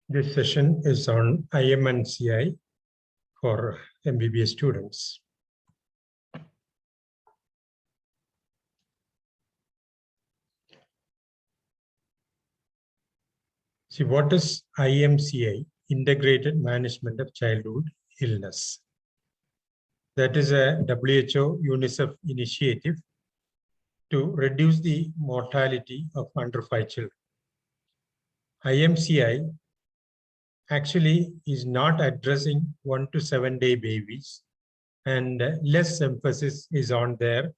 This session is on IMNCI for MBBS students. See, what is IMCI? Integrated Management of Childhood Illness. That is a WHO UNICEF initiative to reduce the mortality of under 5 children. IMCI actually is not addressing 1 to 7 day babies, and less emphasis is on there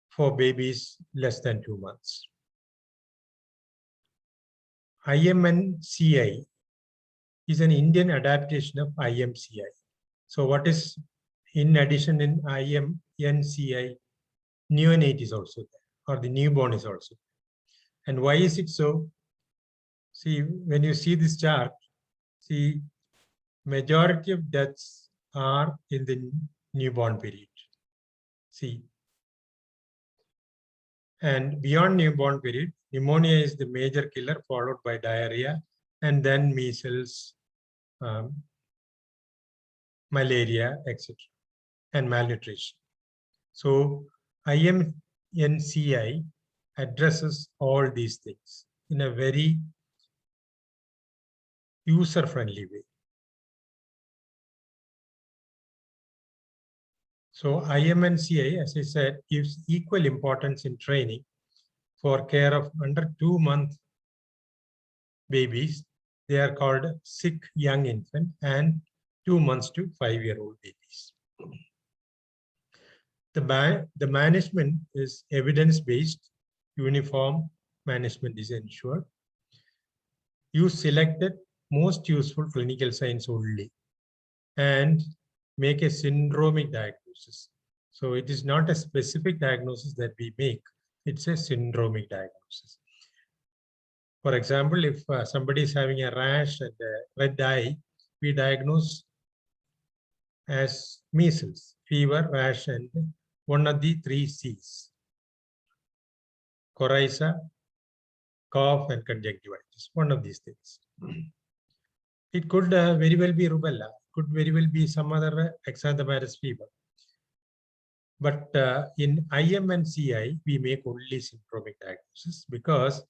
for babies less than 2 months. IMNCI is an Indian adaptation of IMCI. So what is in addition in IMNCI? Neonate is also there, or the newborn is also there. And why is it so? See, when you see this chart, see, majority of deaths are in the newborn period. See, and beyond newborn period, pneumonia is the major killer, followed by diarrhea, and then measles, malaria, etc., and malnutrition. So IMNCI addresses all these things in a very user-friendly way. So IMNCI, as I said, gives equal importance in training for care of under 2 month babies. They are called sick young infant, and 2 months to 5-year-old babies. The management is evidence-based, uniform management is ensured. Use selected most useful clinical signs only, and make a syndromic diagnosis. So it is not a specific diagnosis that we make, it's a syndromic diagnosis. For example, if somebody is having a rash and a red eye, we diagnose as measles, fever, rash, and one of the 3 C's: coryza, cough, and conjunctivitis, one of these things. It could very well be rubella, could very well be some other exanthovirus fever. But in IMNCI, we make only syndromic diagnosis, because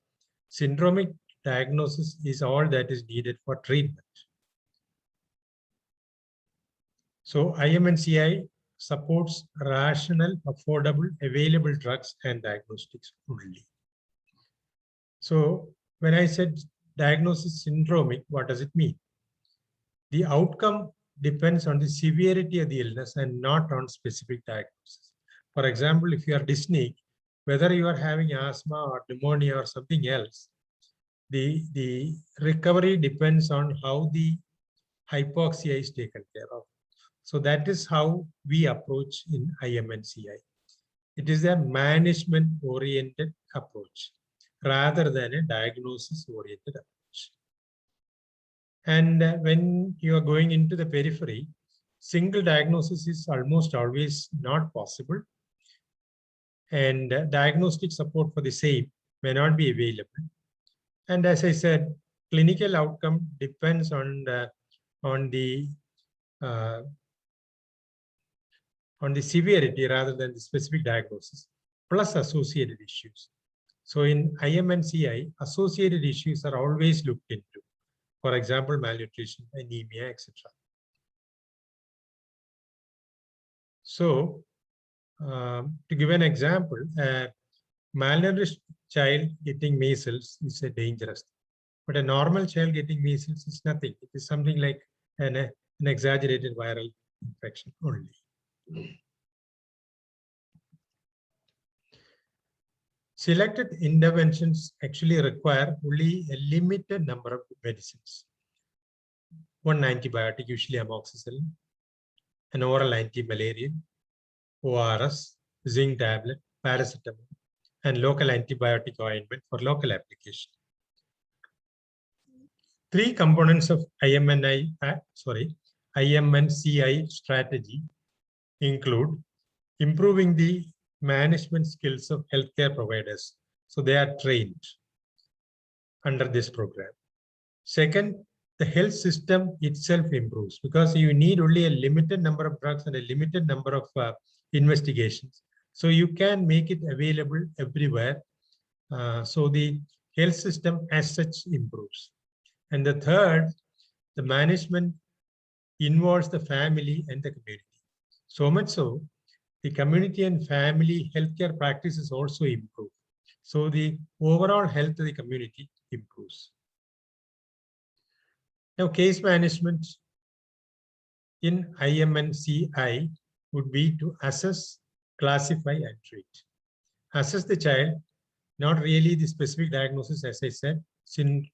syndromic diagnosis is all that is needed for treatment. So IMNCI supports rational, affordable, available drugs and diagnostics only. So when I said diagnosis syndromic, what does it mean? The outcome depends on the severity of the illness and not on specific diagnosis. For example, if you are dyspneic, whether you are having asthma or pneumonia or something else, the recovery depends on how the hypoxia is taken care of. So that is how we approach in IMNCI. It is a management-oriented approach rather than a diagnosis-oriented approach. And when you are going into the periphery, single diagnosis is almost always not possible, and diagnostic support for the same may not be available. And as I said, clinical outcome depends on the severity rather than the specific diagnosis, plus associated issues. So in IMNCI, associated issues are always looked into. For example, malnutrition, anemia, etc. So to give an example, a malnourished child getting measles is a dangerous thing. But a normal child getting measles is nothing. It is something like an exaggerated viral infection only. Selected interventions actually require only a limited number of medicines. One antibiotic, usually amoxicillin, an oral anti-malarial, ORS, zinc tablet, paracetamol, and local antibiotic ointment for local application. 3 components of IMNCI strategy include improving the management skills of healthcare providers, so they are trained under this program. Second, the health system itself improves because you need only a limited number of drugs and a limited number of investigations. So you can make it available everywhere. So the health system as such improves. And the third, the management involves the family and the community. So much so, the community and family healthcare practices also improve. So the overall health of the community improves. Now, case management in IMNCI would be to assess, classify, and treat. Assess the child, not really the specific diagnosis, as I said, in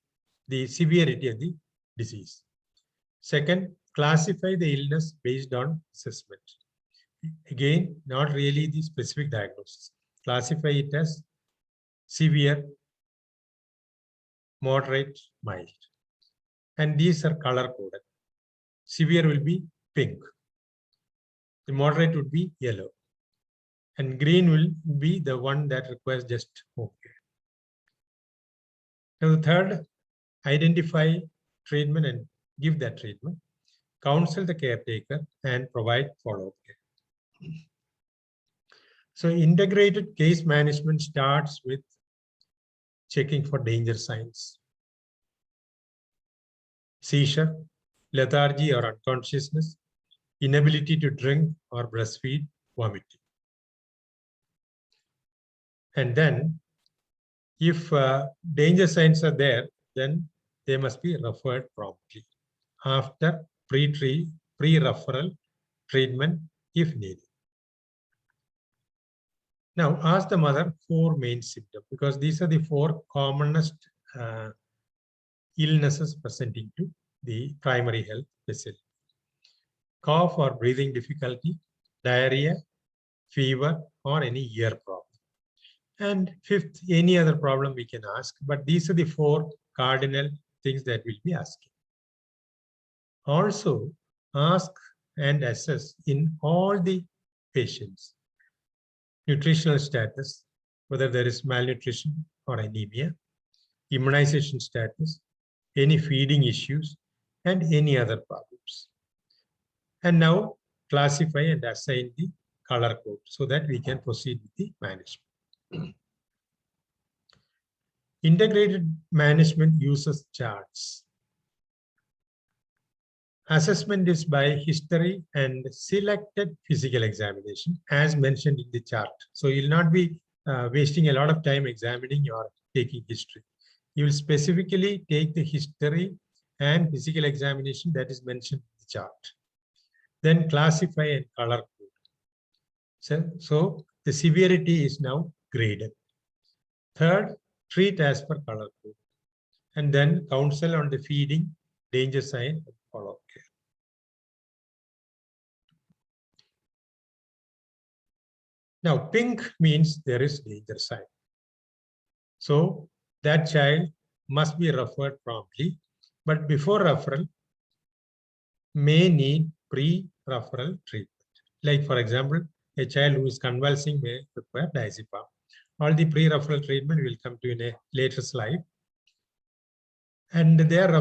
the severity of the disease. Second, classify the illness based on assessment. Again, not really the specific diagnosis. Classify it as severe, moderate, mild. And these are color coded. Severe will be pink. The moderate would be yellow. And green will be the one that requires just okay. Now, the third, identify treatment and give that treatment. Counsel the caretaker and provide follow-up care. So integrated case management starts with checking for danger signs. Seizure, lethargy or unconsciousness, inability to drink or breastfeed, vomiting. And then if danger signs are there, then they must be referred promptly after pre-referral treatment if needed. Now, ask the mother 4 main symptoms because these are the 4 commonest illnesses presenting to the primary health facility. Cough or breathing difficulty, diarrhea, fever, or any ear problem. And fifth, any other problem we can ask, but these are the 4 cardinal things that we'll be asking. Also, ask and assess in all the patients nutritional status, whether there is malnutrition or anemia, immunization status, any feeding issues, and any other problems. And now classify and assign the color code so that we can proceed with the management. Integrated management uses charts. Assessment is by history and selected physical examination as mentioned in the chart. So you'll not be wasting a lot of time examining or taking history. You will specifically take the history and physical examination that is mentioned in the chart. Then classify and color code. So the severity is now graded. Third, treat as per color code. And then counsel on the feeding, danger sign, and follow-up care. Now, pink means there is danger sign. So that child must be referred promptly, but before referral, may need pre-referral treatment. Like, for example, a child who is convulsing may require diazepam. All the pre-referral treatment will come to in a later slide. And they are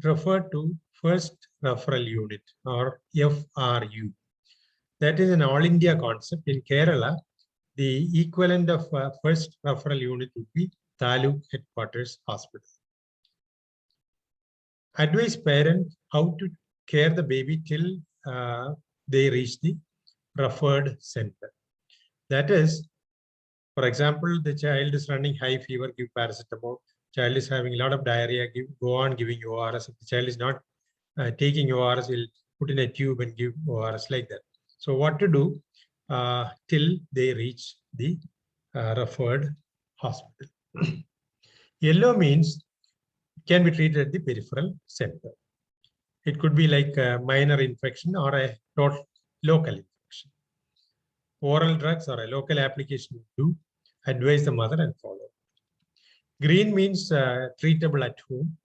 referred to first referral unit or FRU. That is an all India concept. In Kerala, the equivalent of first referral unit would be Taluk Headquarters Hospital. Advise parents how to care the baby till they reach the referred center. That is, for example, the child is running high fever, give paracetamol. Child is having a lot of diarrhea, go on giving ORS. If the child is not taking ORS, we'll put in a tube and give ORS like that. So what to do till they reach the referred hospital. Yellow means can be treated at the peripheral center. It could be like a minor infection or a local infection. Oral drugs or a local application would do. Advise the mother and follow. Green means treatable at home.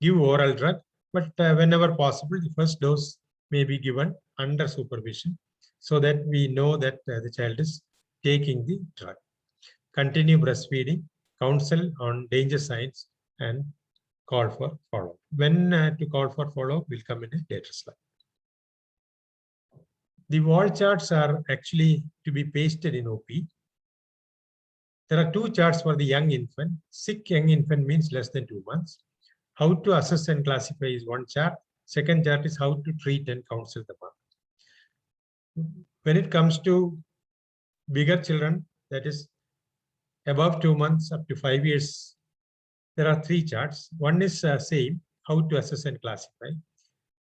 Give oral drug, but whenever possible, the first dose may be given under supervision so that we know that the child is taking the drug. Continue breastfeeding, counsel on danger signs, and call for follow-up. When to call for follow-up will come in a later slide. The wall charts are actually to be pasted in OP. There are two charts for the young infant. Sick young infant means less than 2 months. How to assess and classify is one chart. Second chart is how to treat and counsel the mother. When it comes to bigger children, that is above 2 months up to 5 years, there are three charts. One is same, how to assess and classify.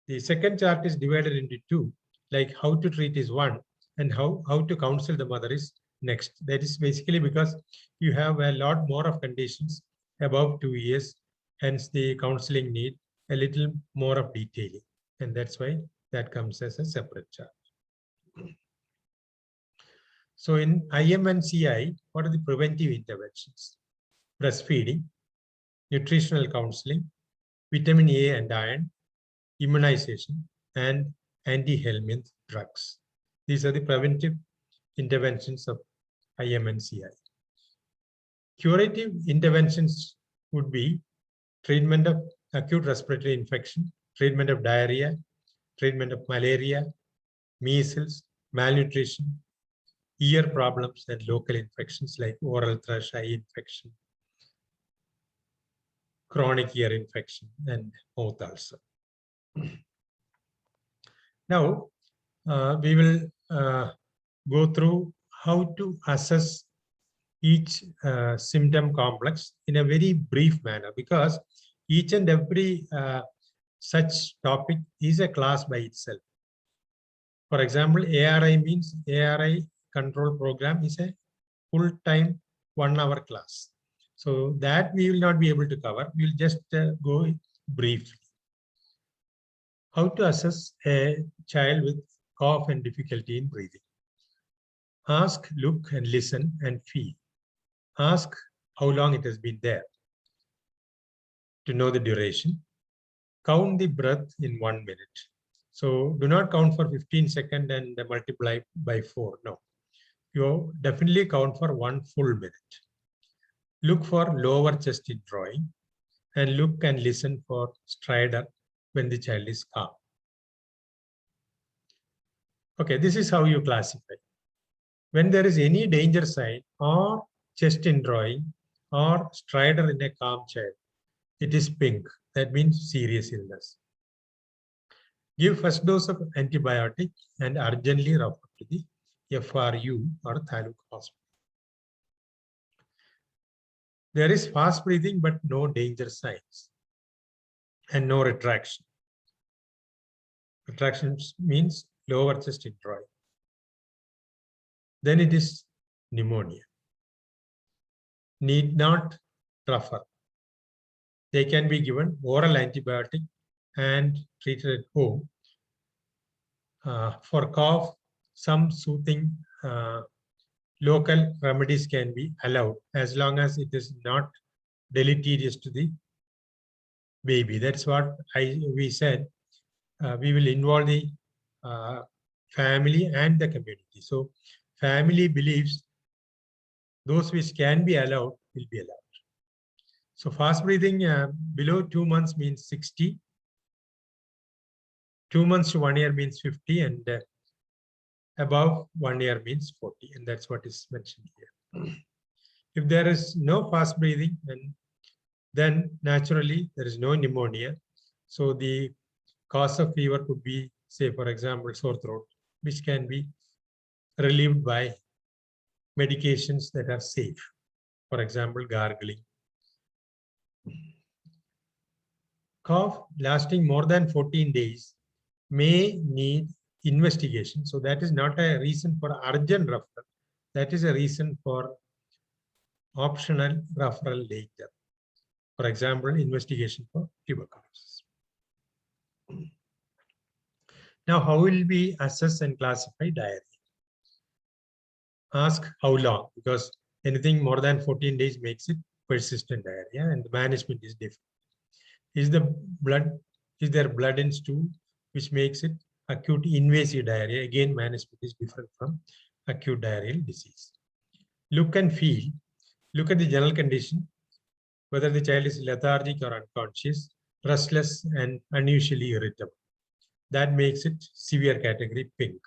The second chart is divided into two, like how to treat is one and how to counsel the mother is next. That is basically because you have a lot more of conditions above 2 years, hence the counseling need a little more of detailing. And that's why that comes as a separate chart. So in IM and CI, what are the preventive interventions? Breastfeeding, nutritional counseling, vitamin A and iron, immunization, and anti-helminth drugs. These are the preventive interventions of IM and CI. Curative interventions would be treatment of acute respiratory infection, treatment of diarrhea, treatment of malaria, measles, malnutrition, ear problems, and local infections like oral thrush, eye infection, chronic ear infection, and mouth ulcer. Now, we will go through how to assess each symptom complex in a very brief manner, because each and every such topic is a class by itself. For example, ARI means ARI control program is a full-time 1 hour class. So that we will not be able to cover. We'll just go briefly. How to assess a child with cough and difficulty in breathing. Ask, look, and listen and feel. Ask how long it has been there to know the duration. Count the breath in 1 minute. So do not count for 15 seconds and multiply by 4. No, you definitely count for 1 full minute. Look for lower chest indrawing and look and listen for stridor when the child is calm. Okay, this is how you classify. When there is any danger sign or chest indrawing or stridor in a calm child, it is pink. That means serious illness. Give first dose of antibiotic and urgently refer to the FRU or Taluk hospital. There is fast breathing but no danger signs and no retraction. Retraction means lower chest indrawing. Then it is pneumonia. Need not refer. They can be given oral antibiotic and treated at home. For cough, some soothing local remedies can be allowed as long as it is not deleterious to the baby. That's what we said. We will involve the family and the community. So family believes those which can be allowed will be allowed. So fast breathing below 2 months means 60. 2 months to 1 year means 50, and above 1 year means 40, and that's what is mentioned here. If there is no fast breathing, then naturally there is no pneumonia. So the cause of fever could be, say, for example, sore throat, which can be relieved by medications that are safe. For example, gargling. Cough lasting more than 14 days may need investigation. So that is not a reason for urgent referral. That is a reason for optional referral later. For example, investigation for tuberculosis. Now, how will we assess and classify diarrhea? Ask how long, because anything more than 14 days makes it persistent diarrhea, and the management is different. Is there blood in stool, which makes it acute invasive diarrhea? Again, management is different from acute diarrheal disease. Look and feel. Look at the general condition. whether the child is lethargic or unconscious, restless and unusually irritable. That makes it severe category pink.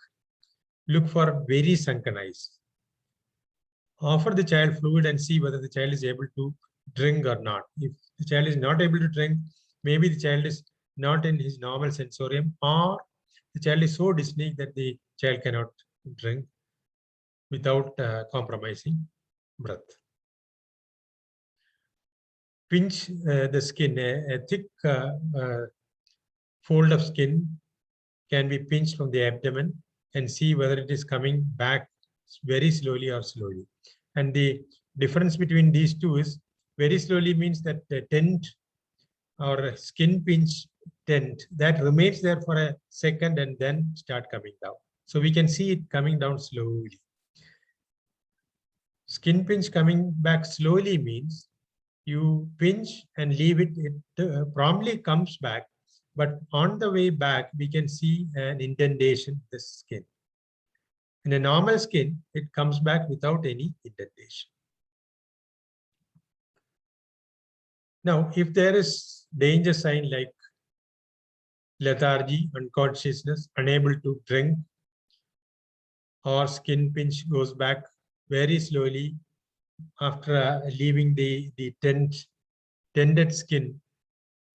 Look for very sunken eyes. Offer the child fluid and see whether the child is able to drink or not. If the child is not able to drink, maybe the child is not in his normal sensorium, or the child is so dyspneic that the child cannot drink without compromising breath. Pinch the skin. A thick fold of skin can be pinched from the abdomen and see whether it is coming back very slowly or slowly. And the difference between these two is very slowly means that the tent or skin pinch tent that remains there for a second and then start coming down. So we can see it coming down slowly. Skin pinch coming back slowly means you pinch and leave it, it promptly comes back. But on the way back, we can see an indentation in the skin. In a normal skin, it comes back without any indentation. Now, if there is danger sign like lethargy, unconsciousness, unable to drink, or skin pinch goes back very slowly after leaving the tended skin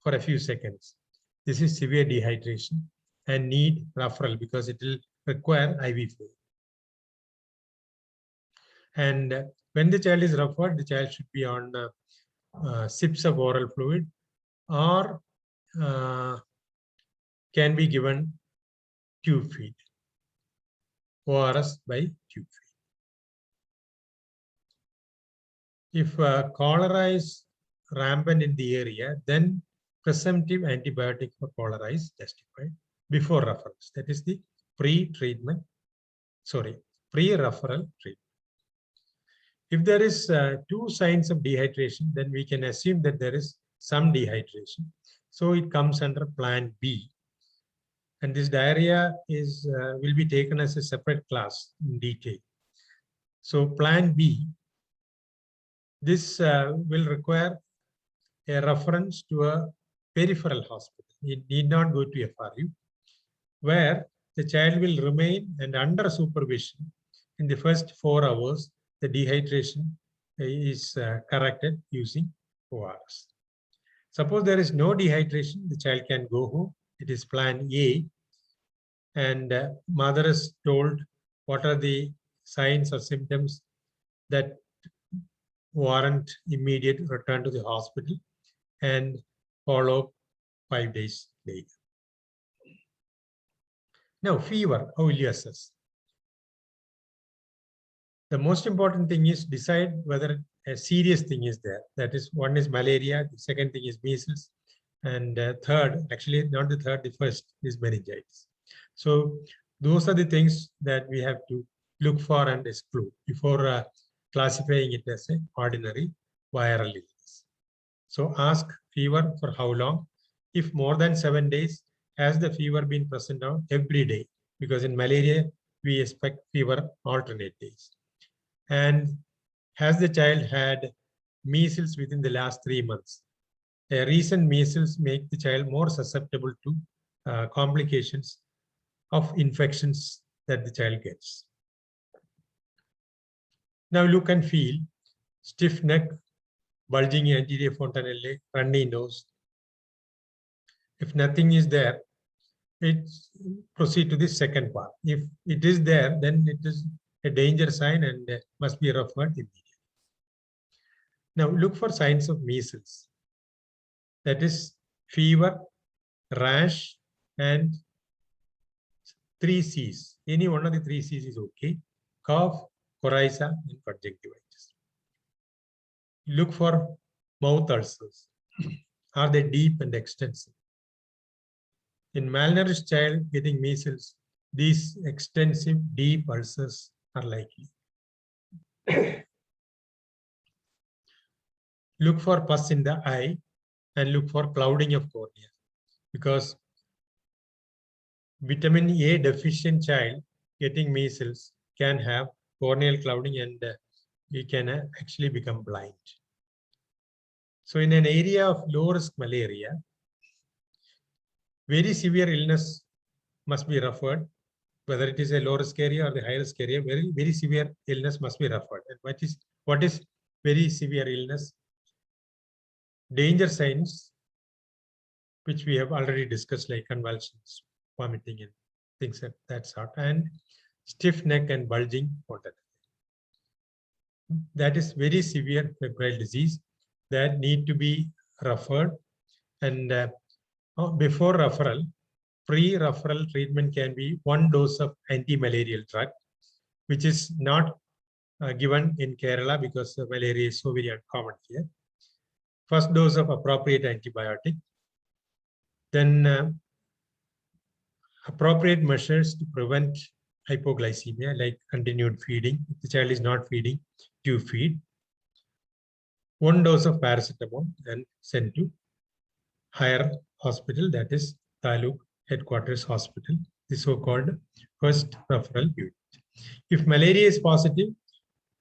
for a few seconds, this is severe dehydration and need referral because it will require IV fluid. And when the child is referred, the child should be on sips of oral fluid or can be given tube feed, ORS by tube feed. If cholera is rampant in the area, then presumptive antibiotic for cholera is justified before reference. That is the pre-referral treatment. If there is 2 signs of dehydration, then we can assume that there is some dehydration. So it comes under plan B. And this diarrhea is will be taken as a separate class in detail. So plan B, this will require a reference to a peripheral hospital. It need not go to FRU, where the child will remain and under supervision in the first 4 hours, the dehydration is corrected using ORS. Suppose there is no dehydration, the child can go home. It is plan A. And mother is told what are the signs or symptoms that warrant immediate return to the hospital and follow up 5 days later. Now, fever, how will you assess? The most important thing is decide whether a serious thing is there. That is, one is malaria, the second thing is measles, and third, actually not the third, the first is meningitis. So those are the things that we have to look for and exclude before classifying it as an ordinary viral illness. So ask fever for how long. If more than 7 days, has the fever been present on every day? Because in malaria, we expect fever alternate days. And has the child had measles within the last 3 months? A recent measles make the child more susceptible to complications of infections that the child gets. Now look and feel: stiff neck, bulging anterior fontanelle, runny nose. If nothing is there, proceed to the second part. If it is there, then it is a danger sign and must be referred immediately. Now look for signs of measles. That is fever, rash, and 3 C's. Any one of the 3 C's is okay. Cough, coryza, and conjunctivitis. Look for mouth ulcers. Are they deep and extensive? In malnourished child getting measles, these extensive deep ulcers are likely. Look for pus in the eye and look for clouding of cornea, because vitamin A deficient child getting measles can have corneal clouding and he can actually become blind. So in an area of low risk malaria, very severe illness must be referred, whether it is a low risk area or the high risk area, very severe illness must be referred. And what is very severe illness? Danger signs, which we have already discussed, like convulsions, vomiting, and things of that sort, and stiff neck and bulging water. That is very severe febrile disease that need to be referred. And before referral, pre-referral treatment can be 1 dose of anti-malarial drug, which is not given in Kerala because malaria is so very uncommon here. First dose of appropriate antibiotic, then appropriate measures to prevent hypoglycemia, like continued feeding. If the child is not feeding, to feed. 1 dose of paracetamol and sent to higher hospital, that is Taluk Headquarters Hospital, the so-called first referral unit. If malaria is positive,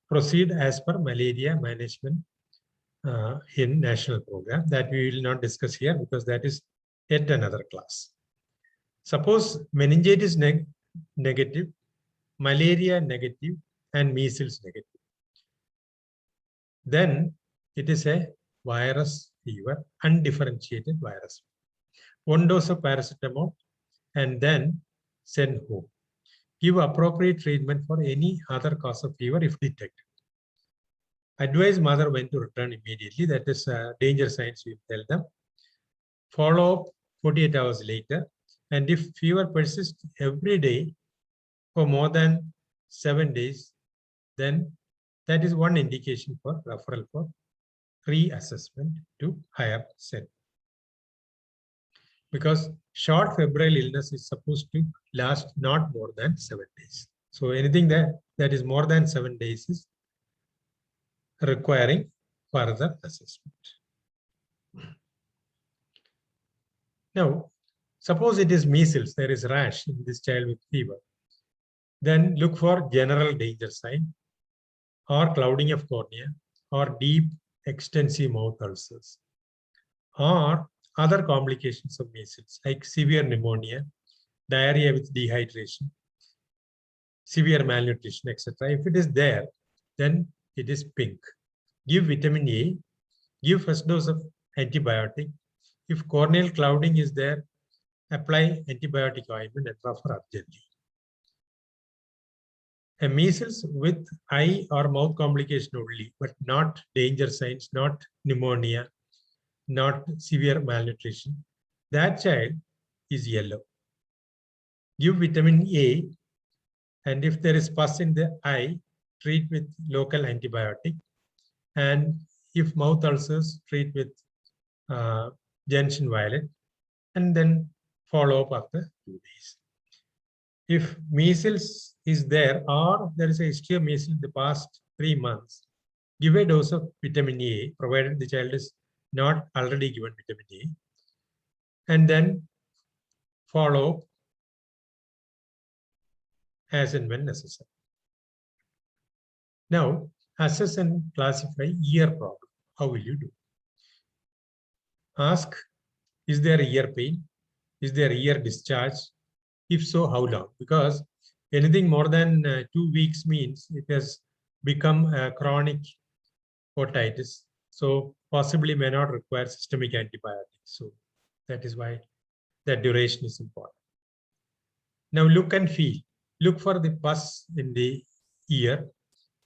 proceed as per malaria management in national program, that we will not discuss here because that is yet another class. Suppose meningitis negative, malaria negative, and measles negative. Then it is a virus fever, undifferentiated virus. 1 dose of paracetamol and then send home. Give appropriate treatment for any other cause of fever if detected. Advise mother when to return immediately. That is danger signs we tell them. Follow up 48 hours later. And if fever persists every day for more than 7 days, then that is one indication for referral for reassessment to higher center. Because short febrile illness is supposed to last not more than 7 days. So anything that is more than 7 days is requiring further assessment. Now, suppose it is measles, there is rash in this child with fever. Then look for general danger sign or clouding of cornea or deep extensive mouth ulcers or other complications of measles like severe pneumonia, diarrhea with dehydration, severe malnutrition, etc. If it is there, then it is pink. Give vitamin A, give first dose of antibiotic. If corneal clouding is there, apply antibiotic ointment and refer urgently. A measles with eye or mouth complication only, but not danger signs, not pneumonia, not severe malnutrition, that child is yellow. Give vitamin A, and if there is pus in the eye, treat with local antibiotic. And if mouth ulcers, treat with gentian violet, and then follow up after 2 days. If measles is there or there is a history of measles in the past 3 months, give a dose of vitamin A, provided the child is not already given vitamin A, and then follow as and when necessary. Now, assess and classify ear problem. How will you do? Ask, is there ear pain? Is there ear discharge? If so, how long? Because anything more than 2 weeks means it has become a chronic otitis. So possibly may not require systemic antibiotics. So that is why that duration is important. Now look and feel. Look for the pus in the ear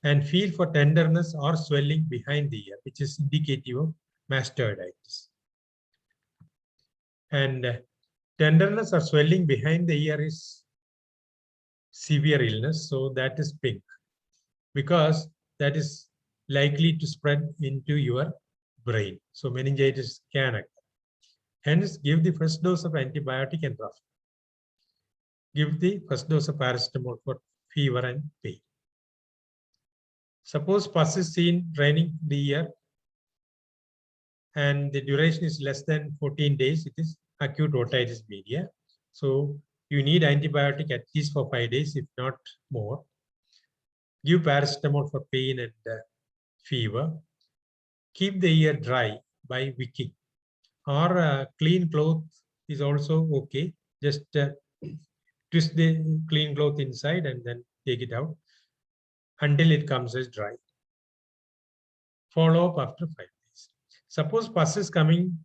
and feel for tenderness or swelling behind the ear, which is indicative of mastoiditis. And tenderness or swelling behind the ear is severe illness, so that is pink, because that is likely to spread into your brain. So meningitis can occur. Hence, give the first dose of antibiotic and rough. Give the first dose of paracetamol for fever and pain. Suppose pus is seen draining the ear and the duration is less than 14 days, it is acute otitis media. So you need antibiotic at least for 5 days, if not more. Give paracetamol for pain and fever. Keep the ear dry by wicking, or clean cloth is also okay. Just twist the clean cloth inside and then take it out until it comes as dry. Follow up after 5 days. Suppose pus is coming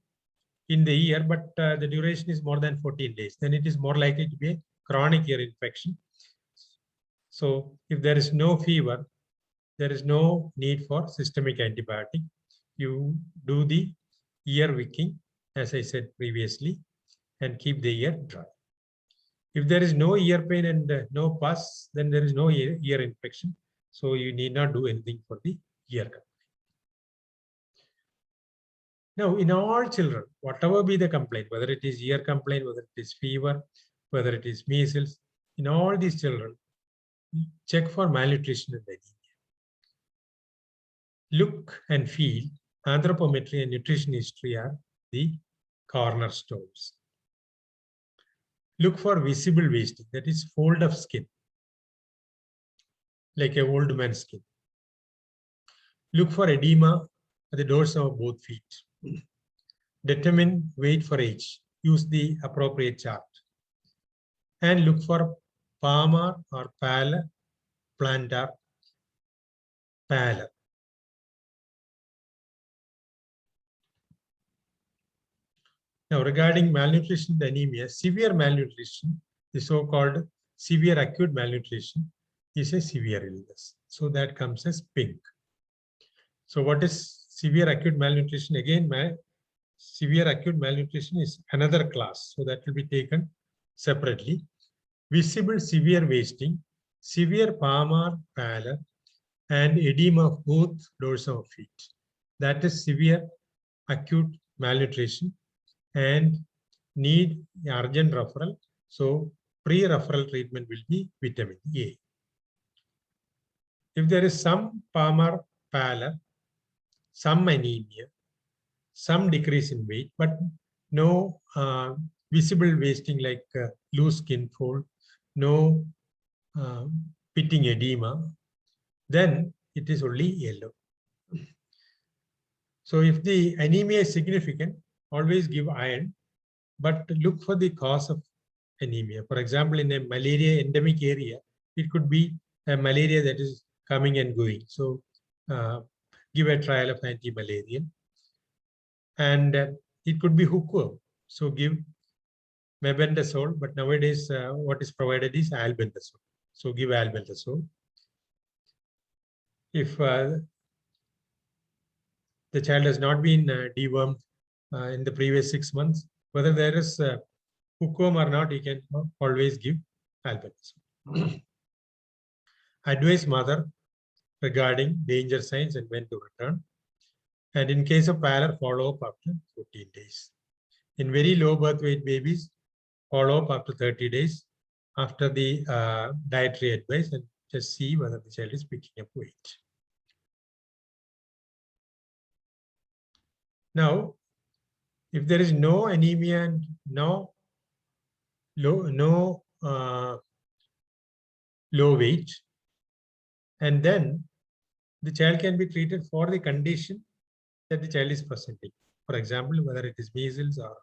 in the ear, but the duration is more than 14 days, then it is more likely to be a chronic ear infection. So if there is no fever, there is no need for systemic antibiotic. You do the ear wicking, as I said previously, and keep the ear dry. If there is no ear pain and no pus, then there is no ear infection. So you need not do anything for the ear complaint. Now, in all children, whatever be the complaint, whether it is ear complaint, whether it is fever, whether it is measles, in all these children, check for malnutrition and anemia. Look and feel, anthropometry and nutrition history are the cornerstones. Look for visible wasting, that is fold of skin, like an old man's skin. Look for edema at the dorsum of both feet. Determine weight for age. Use the appropriate chart. And look for palmar or pallor, plantar pallor. Now, regarding malnutrition and anemia, severe malnutrition, the so-called severe acute malnutrition, is a severe illness. So that comes as pink. So what is severe acute malnutrition? Again, severe acute malnutrition is another class. So that will be taken separately. Visible severe wasting, severe palmar pallor, and edema of both dorsum of feet. That is severe acute malnutrition and need urgent referral. So pre-referral treatment will be vitamin A. If there is some palmar pallor, some anemia, some decrease in weight, but no visible wasting like loose skin fold, no pitting edema, then it is only yellow. So if the anemia is significant, always give iron, but look for the cause of anemia. For example, in a malaria endemic area, it could be a malaria that is coming and going. So give a trial of anti-malarial. And it could be hookworm. So give mebendazole, but nowadays what is provided is albendazole. So give albendazole. If the child has not been dewormed in the previous 6 months, whether there is hookworm or not, you can always give albendazole. Advise mother regarding danger signs and when to return. And in case of pallor, follow up after 14 days. In very low birth weight babies, follow up after 30 days after the dietary advice and just see whether the child is picking up weight. Now, if there is no anemia and no low weight, and then the child can be treated for the condition that the child is presenting. For example, whether it is measles or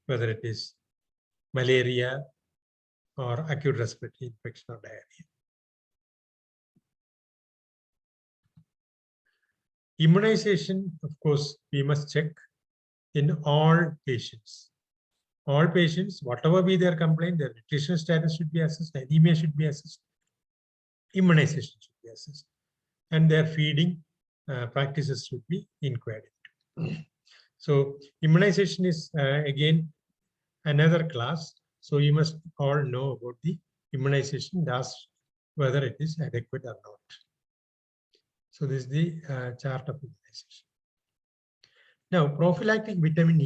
whether it is malaria or acute respiratory infection or diarrhea. Immunization, of course, we must check in all patients. All patients, whatever be their complaint, their nutrition status should be assessed, anemia should be assessed, immunization should be assessed, and their feeding practices should be inquired into. So immunization is again another class. So you must all know about the immunization, thus whether it is adequate or not. So this is the chart of immunization. Now, prophylactic vitamin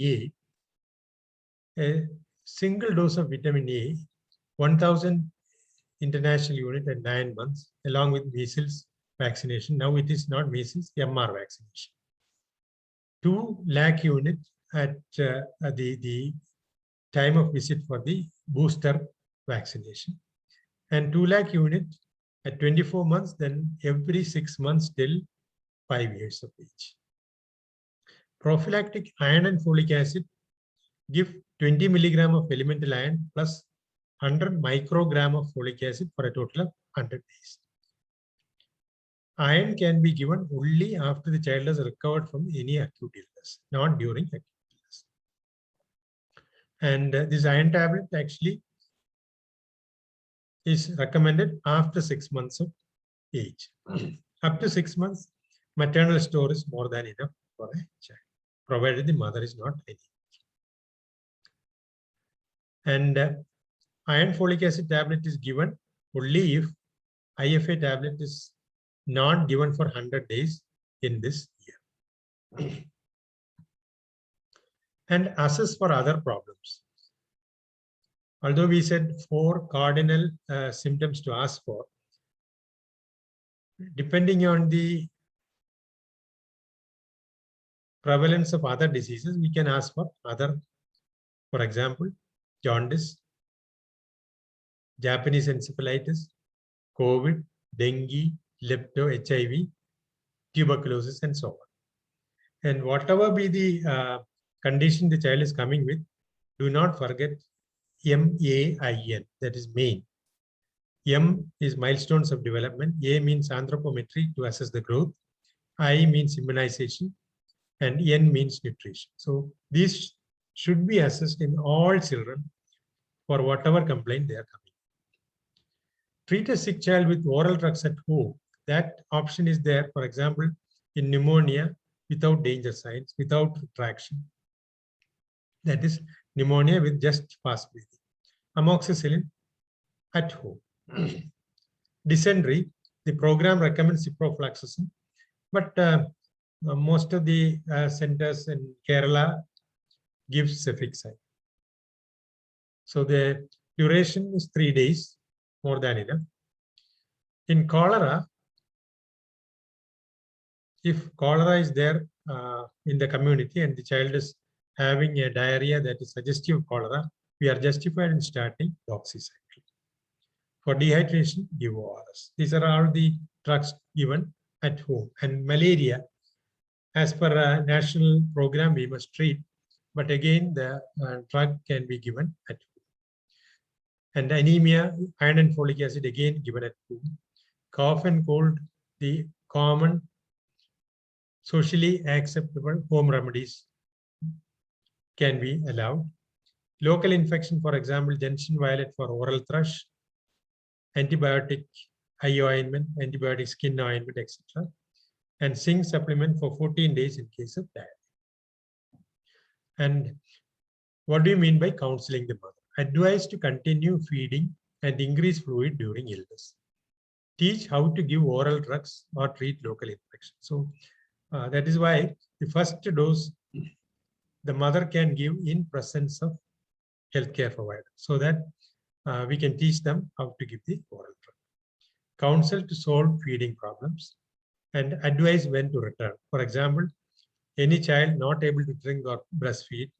A single dose of vitamin A, 1000 international unit at 9 months, along with measles vaccination. Now it is not measles, MR vaccination. 2 lakh units at the time of visit for the booster vaccination, and 2 lakh units at 24 months, then every 6 months till 5 years of age. Prophylactic iron and folic acid, give 20 milligram of elemental iron plus 100 microgram of folic acid for a total of 100 days. Iron can be given only after the child has recovered from any acute illness, not during acute illness. And this iron tablet actually is recommended after 6 months of age. Up to 6 months, maternal store is more than enough for a child, provided the mother is not anemic. And iron folic acid tablet is given only if IFA tablet is not given for 100 days in this year. And assess for other problems. Although we said 4 cardinal symptoms to ask for, depending on the prevalence of other diseases, we can ask for other, for example, jaundice, Japanese encephalitis, COVID, dengue, lepto, HIV, tuberculosis, and so on. And whatever be the condition the child is coming with, do not forget MAIN, that is main. M is milestones of development. A means anthropometry to assess the growth. I means immunization. And N means nutrition. So these should be assessed in all children for whatever complaint they are coming. Treat a sick child with oral drugs at home. That option is there, for example, in pneumonia without danger signs, without retraction. That is pneumonia with just fast breathing. Amoxicillin at home. Dysentery, the program recommends ciprofloxacin, but most of the centers in Kerala give cefixime. So the duration is 3 days, more than enough. In cholera, if cholera is there in the community and the child is having a diarrhea that is suggestive of cholera, we are justified in starting doxycycline. For dehydration, give ORS. These are all the drugs given at home. And malaria, as per a national program, we must treat. But again, the drug can be given at home. And anemia, iron and folic acid, again given at home. Cough and cold, the common, socially acceptable home remedies can be allowed. Local infection, for example, gentian violet for oral thrush, antibiotic eye ointment, antibiotic skin ointment, etc. And zinc supplement for 14 days in case of diarrhea. And what do you mean by counseling the mother? Advise to continue feeding and increase fluid during illness. Teach how to give oral drugs or treat local infection. So that is why the first dose the mother can give in presence of healthcare provider, so that we can teach them how to give the oral drug. Counsel to solve feeding problems and advise when to return. For example, any child not able to drink or breastfeed,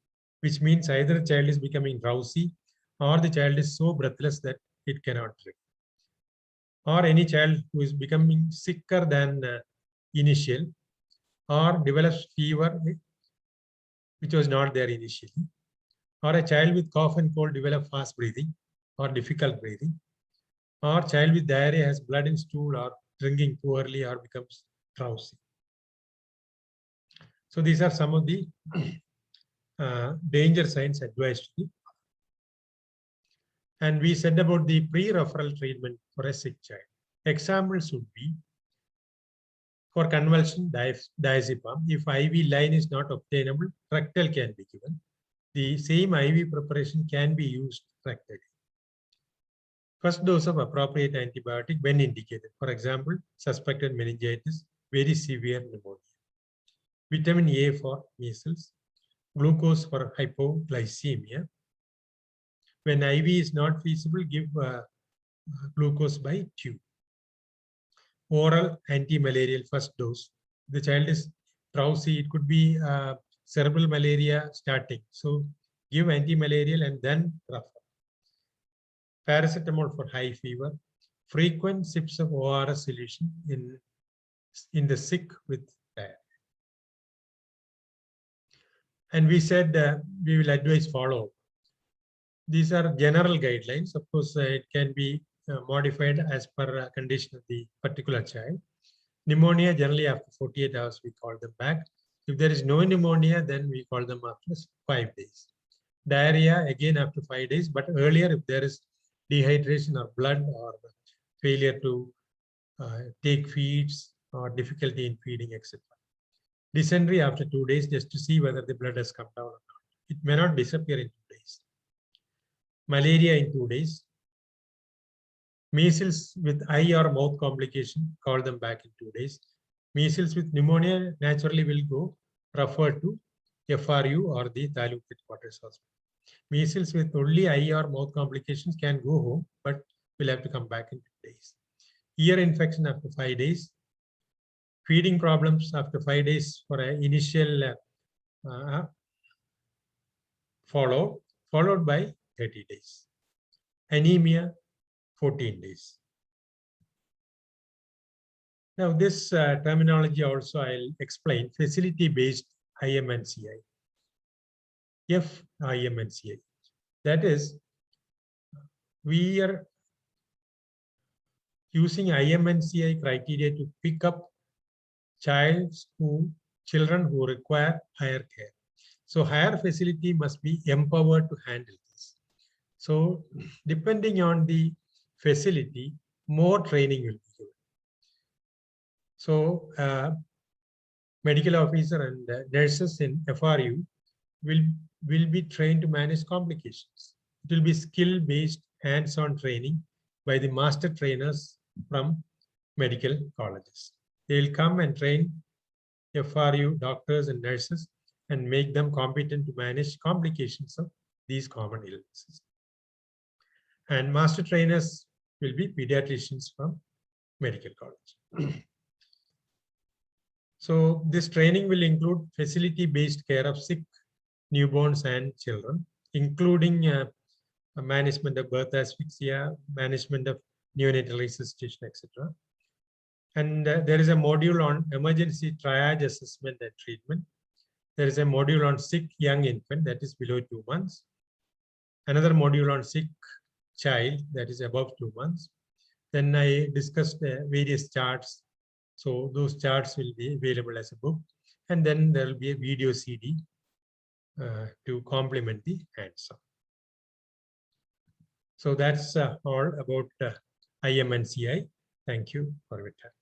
which means either the child is becoming drowsy or the child is so breathless that it cannot drink. Or any child who is becoming sicker than initial or develops fever, which was not there initially. Or a child with cough and cold develop fast breathing or difficult breathing. Or child with diarrhea has blood in stool or drinking poorly or becomes drowsy. So these are some of the danger signs advised to the. And we said about the pre-referral treatment for a sick child. Examples would be for convulsion, diazepam. If IV line is not obtainable, rectal can be given. The same IV preparation can be used rectally. First dose of appropriate antibiotic when indicated. For example, suspected meningitis, very severe pneumonia. Vitamin A for measles, glucose for hypoglycemia. When IV is not feasible, give glucose by tube. Oral anti-malarial first dose. The child is drowsy. It could be cerebral malaria starting. So give anti-malarial and then refer. Paracetamol for high fever. Frequent sips of ORS solution in the sick with diarrhea. And we said we will advise follow. These are general guidelines. Of course, it can be modified as per condition of the particular child. Pneumonia, generally after 48 hours, we call them back. If there is no pneumonia, then we call them after 5 days. Diarrhea, again after 5 days, but earlier if there is dehydration or blood or failure to take feeds or difficulty in feeding, etc. Dysentery after 2 days, just to see whether the blood has come down or not. It may not disappear in 2 days. Malaria in 2 days. Measles with eye or mouth complication, call them back in 2 days. Measles with pneumonia naturally will go referred to FRU or the Taluk Headquarters Hospital. Measles with only eye or mouth complications can go home, but will have to come back in 2 days. Ear infection after 5 days. Feeding problems after 5 days for an initial followed by 30 days. Anemia, 14 days. Now, this terminology also I'll explain. Facility-based IMNCI. FIMNCI. That is, we are using IMNCI criteria to pick up children who require higher care. So higher facility must be empowered to handle this. So depending on the facility, more training will be given. So medical officer and nurses in FRU will be trained to manage complications. It will be skill-based hands-on training by the master trainers from medical colleges. They will come and train FRU doctors and nurses and make them competent to manage complications of these common illnesses. And master trainers will be pediatricians from medical college. So this training will include facility-based care of sick newborns and children, including management of birth asphyxia, management of neonatal resuscitation, etc. And there is a module on emergency triage assessment and treatment. There is a module on sick young infant, that is below 2 months. Another module on sick child, that is above 2 months. Then I discussed various charts. So those charts will be available as a book. And then there will be a video CD to complement the hands-on. So that's all about IMNCI. Thank you for your time.